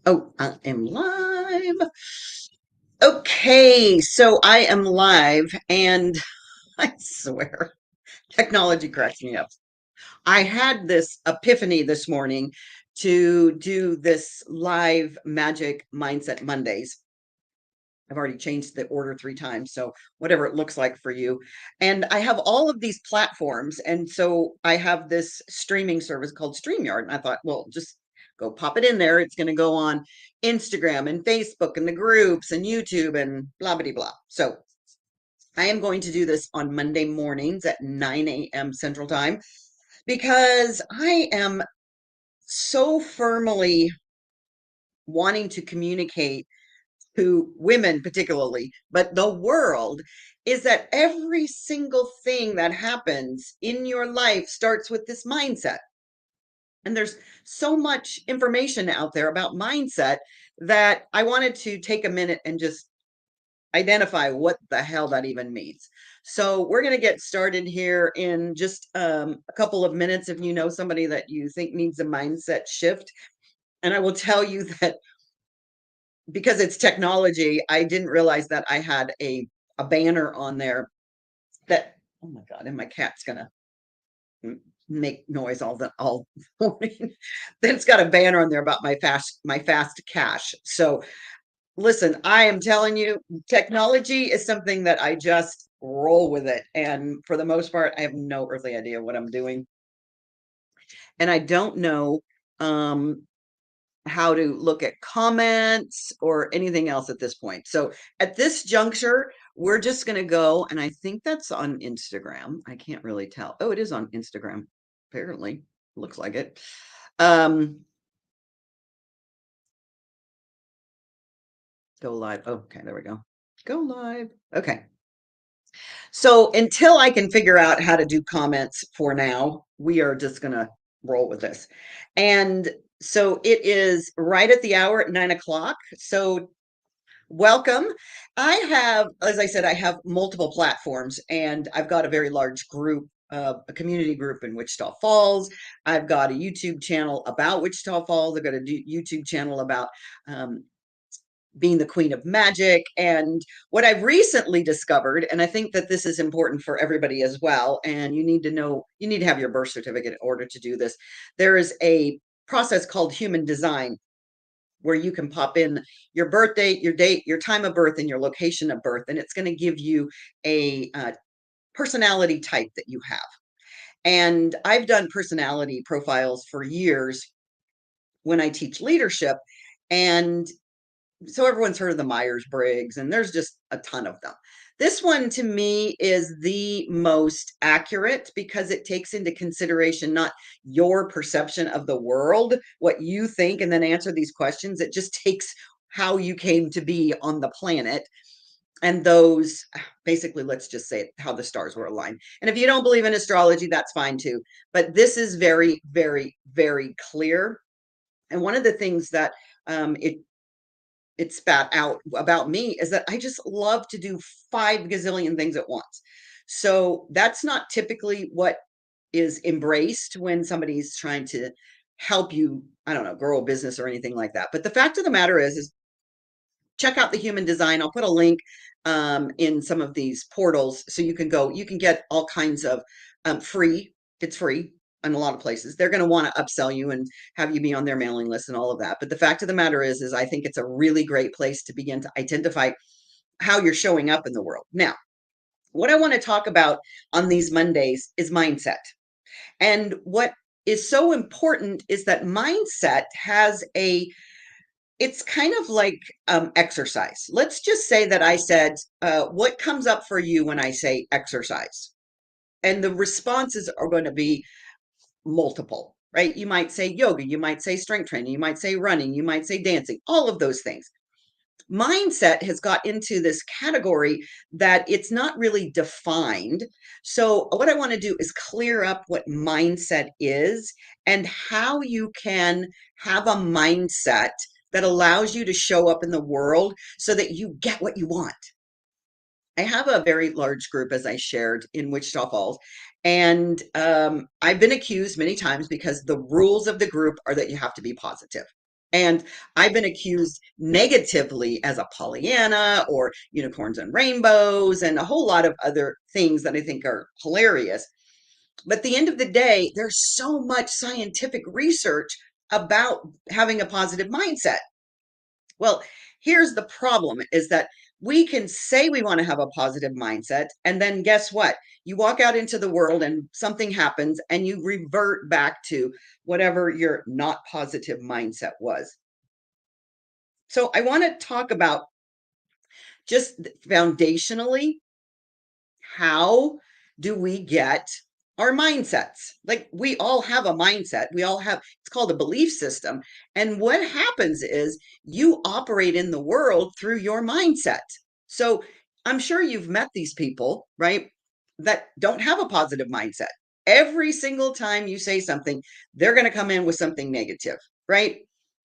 Oh, I am live. Okay, so I am live, and I swear, technology cracks me up. I had this epiphany this morning to do this live Magic Mindset Mondays. I've already changed the order 3 times, so whatever it looks like for you. And I have all of these platforms, and so I have this streaming service called StreamYard, and I thought, well, just go pop it in there. It's going to go on Instagram and Facebook and the groups and YouTube and blah blah blah. So I am going to do this on Monday mornings at 9 a.m. Central Time because I am so firmly wanting to communicate to women particularly, but the world, is that every single thing that happens in your life starts with this mindset. And there's so much information out there about mindset that I wanted to take a minute and just identify what the hell that even means. So we're going to get started here in just a couple of minutes if you know somebody that you think needs a mindset shift. And I will tell you that because it's technology, I didn't realize that I had a banner on there that, oh my God, and my cat's gonna make noise all morning. Then it's got a banner on there about my fast cash. So listen, I am telling you, technology is something that I just roll with it. And for the most part, I have no earthly idea what I'm doing. And I don't know um how to look at comments or anything else at this point. So at this juncture, we're just going to go, and I think that's on Instagram. I can't really tell. Oh, it is on Instagram. Apparently, looks like it. Um, go live. Oh, okay, there we go. Go live. Okay. So until I can figure out how to do comments for now, we are just going to roll with this. And so it is right at the hour at 9 o'clock. So welcome. I have, as I said, I have multiple platforms and I've got a very large group, a community group in Wichita Falls. I've got a YouTube channel about Wichita Falls. I've got a YouTube channel about being the queen of magic. And what I've recently discovered, and I think that this is important for everybody as well, and you need to know, you need to have your birth certificate in order to do this. There is a process called human design where you can pop in your birth date, your time of birth, and your location of birth, and it's going to give you a personality type that you have. And I've done personality profiles for years when I teach leadership, and so everyone's heard of the Myers-Briggs, and there's just a ton of them. This one to me is the most accurate because it takes into consideration not your perception of the world, what you think, and then answer these questions. It just takes how you came to be on the planet. And those basically, let's just say how the stars were aligned. And if you don't believe in astrology, that's fine too. But this is very, very, very clear. And one of the things that it spat out about me is that I just love to do 5 gazillion things at once. So that's not typically what is embraced when somebody's trying to help you, I don't know, grow a business or anything like that. But the fact of the matter is check out the human design. I'll put a link in some of these portals so you can go, you can get all kinds of free, it's free in a lot of places. They're going to want to upsell you and have you be on their mailing list and all of that. But the fact of the matter is I think it's a really great place to begin to identify how you're showing up in the world. Now, what I want to talk about on these Mondays is mindset. And what is so important is that mindset has it's kind of like exercise. Let's just say that I said, what comes up for you when I say exercise? And the responses are going to be multiple, right? You might say yoga, you might say strength training, you might say running, you might say dancing, all of those things. Mindset has got into this category that it's not really defined. So, what I want to do is clear up what mindset is and how you can have a mindset that allows you to show up in the world so that you get what you want. I have a very large group, as I shared, in Wichita Falls. And I've been accused many times because the rules of the group are that you have to be positive. And I've been accused negatively as a Pollyanna or unicorns and rainbows and a whole lot of other things that I think are hilarious. But at the end of the day, there's so much scientific research about having a positive mindset. Well, here's the problem is that we can say we want to have a positive mindset, and then guess what? You walk out into the world and something happens and you revert back to whatever your not positive mindset was. So I want to talk about just foundationally, how do we get our mindsets? Like we all have a mindset. We all have, it's called a belief system. And what happens is you operate in the world through your mindset. So I'm sure you've met these people, right? That don't have a positive mindset. Every single time you say something, they're going to come in with something negative, right?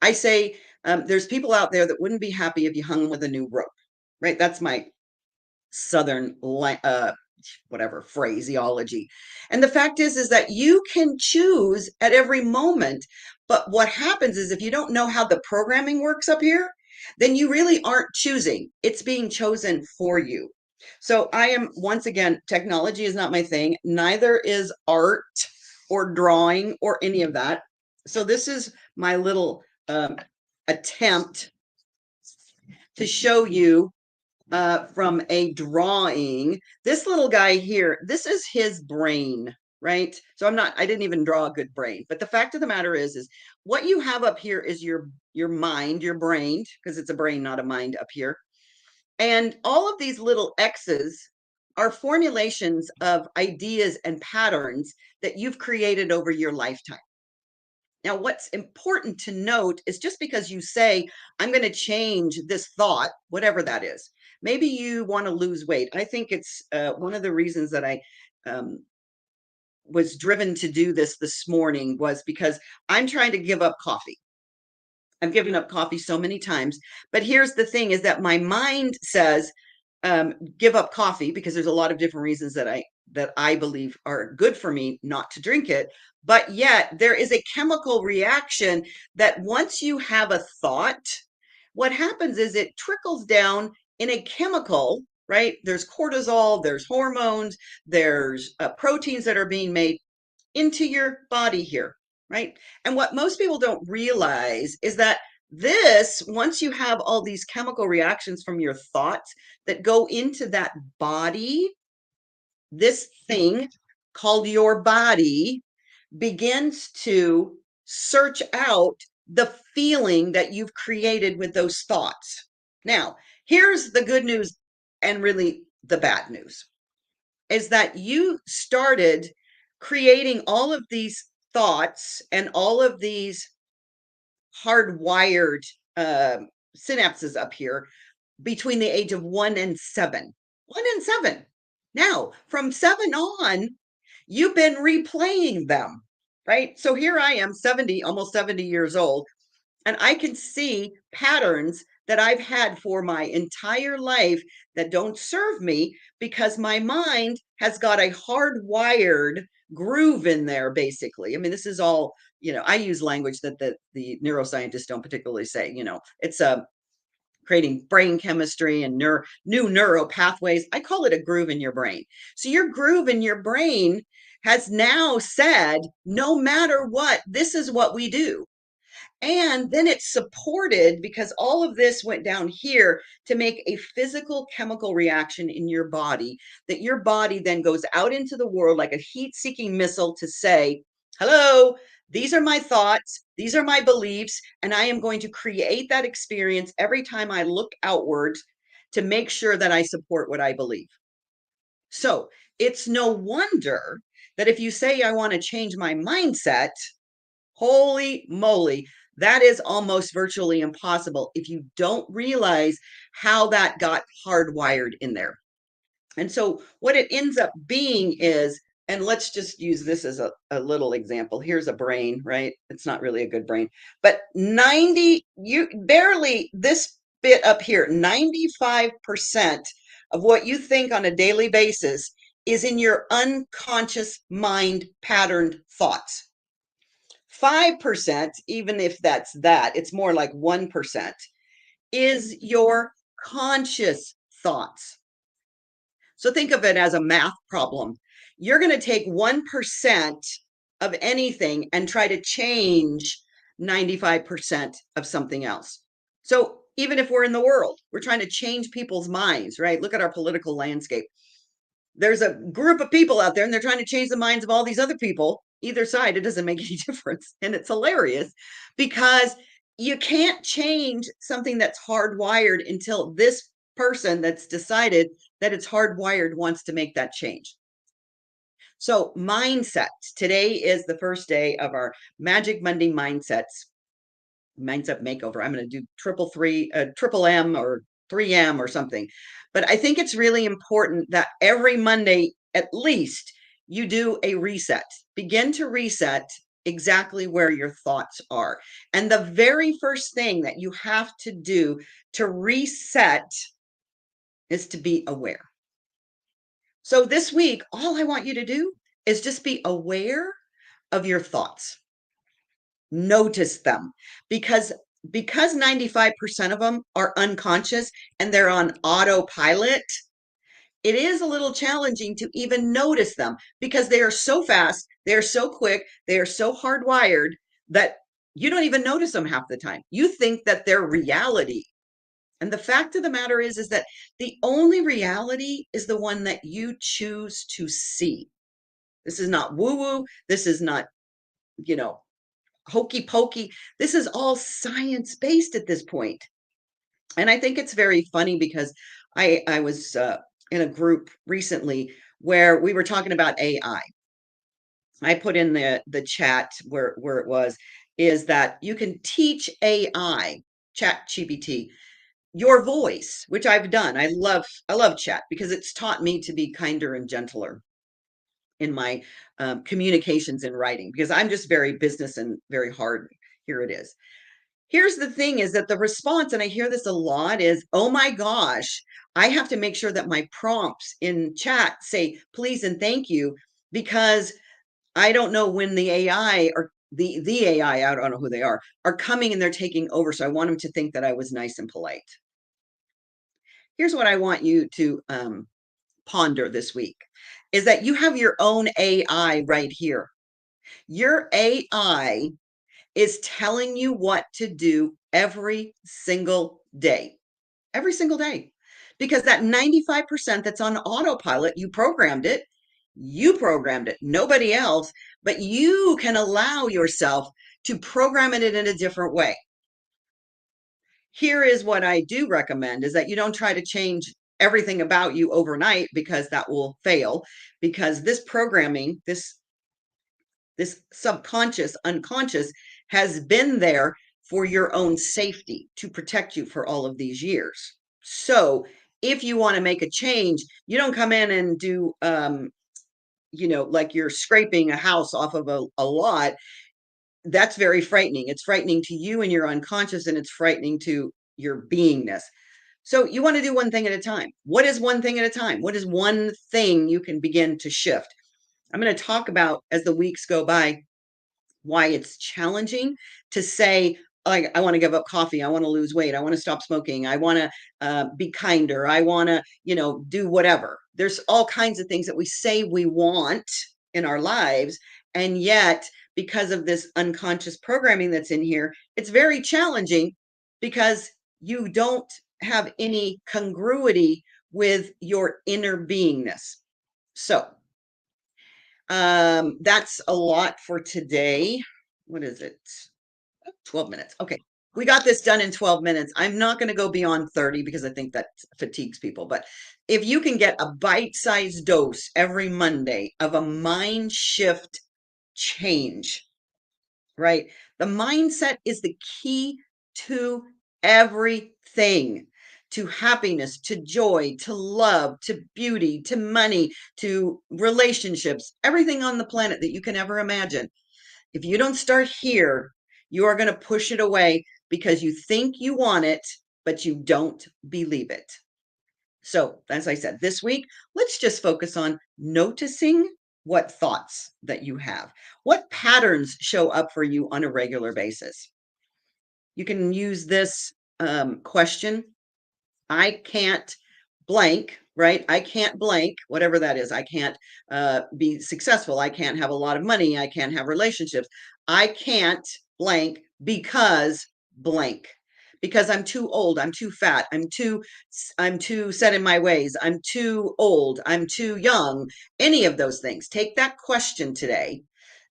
I say, there's people out there that wouldn't be happy if you hung them with a new rope, right? That's my Southern whatever phraseology. And the fact is that you can choose at every moment. But what happens is if you don't know how the programming works up here, then you really aren't choosing. It's being chosen for you. So I am, once again, technology is not my thing. Neither is art or drawing or any of that. So this is my little attempt to show you from a drawing. This little guy here, this is his brain, right? So I didn't even draw a good brain. But the fact of the matter is what you have up here is your mind, your brain, because it's a brain, not a mind up here. And all of these little X's are formulations of ideas and patterns that you've created over your lifetime. Now, what's important to note is just because you say, I'm going to change this thought, whatever that is, maybe you want to lose weight. I think it's one of the reasons that I was driven to do this morning was because I'm trying to give up coffee. I've given up coffee so many times. But here's the thing is that my mind says, give up coffee because there's a lot of different reasons that I believe are good for me not to drink it. But yet there is a chemical reaction that once you have a thought, what happens is it trickles down in a chemical, right? There's cortisol, there's hormones, there's proteins that are being made into your body here, right? And what most people don't realize is that once you have all these chemical reactions from your thoughts that go into that body, this thing called your body begins to search out the feeling that you've created with those thoughts. Now, here's the good news and really the bad news is that you started creating all of these thoughts and all of these hardwired synapses up here between the age of 1 and 7. 1 and 7. Now, from 7 on, you've been replaying them, right? So here I am, 70, almost 70 years old, and I can see patterns that I've had for my entire life that don't serve me because my mind has got a hardwired groove in there, basically. I mean, this is all, I use language that the neuroscientists don't particularly say, it's a creating brain chemistry and new neural pathways. I call it a groove in your brain. So your groove in your brain has now said, no matter what, this is what we do. And then it's supported because all of this went down here to make a physical chemical reaction in your body that your body then goes out into the world like a heat-seeking missile to say, hello, these are my thoughts, these are my beliefs, and I am going to create that experience every time I look outward to make sure that I support what I believe. So it's no wonder that if you say, I want to change my mindset, holy moly, that is almost virtually impossible if you don't realize how that got hardwired in there. And so what it ends up being is, and let's just use this as a little example. Here's a brain, right? It's not really a good brain, but you barely this bit up here, 95% of what you think on a daily basis is in your unconscious mind patterned thoughts. 5%, even if that, it's more like 1%, is your conscious thoughts. So think of it as a math problem. You're going to take 1% of anything and try to change 95% of something else. So even if we're in the world, we're trying to change people's minds, right? Look at our political landscape. There's a group of people out there and they're trying to change the minds of all these other people. Either side, it doesn't make any difference. And it's hilarious because you can't change something that's hardwired until this person that's decided that it's hardwired wants to make that change. So, mindset. Today is the first day of our Magic Monday mindset makeover. I'm going to do triple M or 3M or something. But I think it's really important that every Monday, at least, you do a reset. Begin to reset exactly where your thoughts are. And the very first thing that you have to do to reset is to be aware. So this week, all I want you to do is just be aware of your thoughts. Notice them because 95% of them are unconscious and they're on autopilot. It is a little challenging to even notice them because they are so fast, they are so quick, they are so hardwired that you don't even notice them half the time. You think that they're reality. And the fact of the matter is that the only reality is the one that you choose to see. This is not woo woo. This is not, you know, hokey pokey. This is all science based at this point. And I think it's very funny because I was in a group recently where we were talking about AI. I put in the chat where it was is that you can teach AI, Chat GPT, your voice, which I've done. I love chat because it's taught me to be kinder and gentler in my communications and writing because I'm just very business and very hard. Here it is. Here's the thing is that the response, and I hear this a lot, is, oh my gosh, I have to make sure that my prompts in chat say please and thank you because I don't know when the AI or the AI, I don't know who they are coming and they're taking over. So I want them to think that I was nice and polite. Here's what I want you to ponder this week is that you have your own AI right here. Your AI is telling you what to do every single day. Every single day. Because that 95% that's on autopilot, you programmed it. You programmed it, nobody else, but you can allow yourself to program it in a different way. Here is what I do recommend is that you don't try to change everything about you overnight because that will fail because this programming, this subconscious, unconscious has been there for your own safety to protect you for all of these years. So if you want to make a change, you don't come in and do, like you're scraping a house off of a lot. That's very frightening. It's frightening to you and your unconscious, and it's frightening to your beingness. So you want to do one thing at a time. What is one thing at a time? What is one thing you can begin to shift? I'm going to talk about as the weeks go by why it's challenging to say, like, I want to give up coffee. I want to lose weight. I want to stop smoking. I want to be kinder. I want to, do whatever. There's all kinds of things that we say we want in our lives. And yet, because of this unconscious programming that's in here, it's very challenging because you don't have any congruity with your inner beingness. So, that's a lot for today. What is it? 12 minutes. Okay. We got this done in 12 minutes. I'm not going to go beyond 30 because I think that fatigues people. But if you can get a bite-sized dose every Monday of a mind shift change, right? The mindset is the key to everything, to happiness, to joy, to love, to beauty, to money, to relationships, everything on the planet that you can ever imagine. If you don't start here, you are going to push it away because you think you want it, but you don't believe it. So, as I said, this week, let's just focus on noticing what thoughts that you have. What patterns show up for you on a regular basis? You can use this question. I can't blank, right? I can't blank, whatever that is. I can't be successful. I can't have a lot of money. I can't have relationships. I can't blank because blank. Because I'm too old, I'm too fat, I'm too set in my ways, I'm too old, I'm too young, any of those things. Take that question today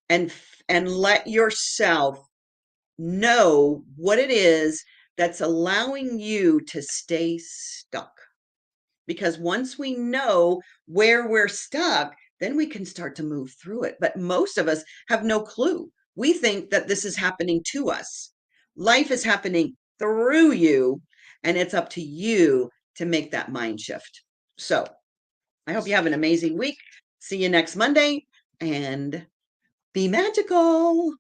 and let yourself know what it is that's allowing you to stay stuck. Because once we know where we're stuck, then we can start to move through it. But most of us have no clue. We think that this is happening to us. Life is happening through you, and it's up to you to make that mind shift. So I hope you have an amazing week. See you next Monday and be magical.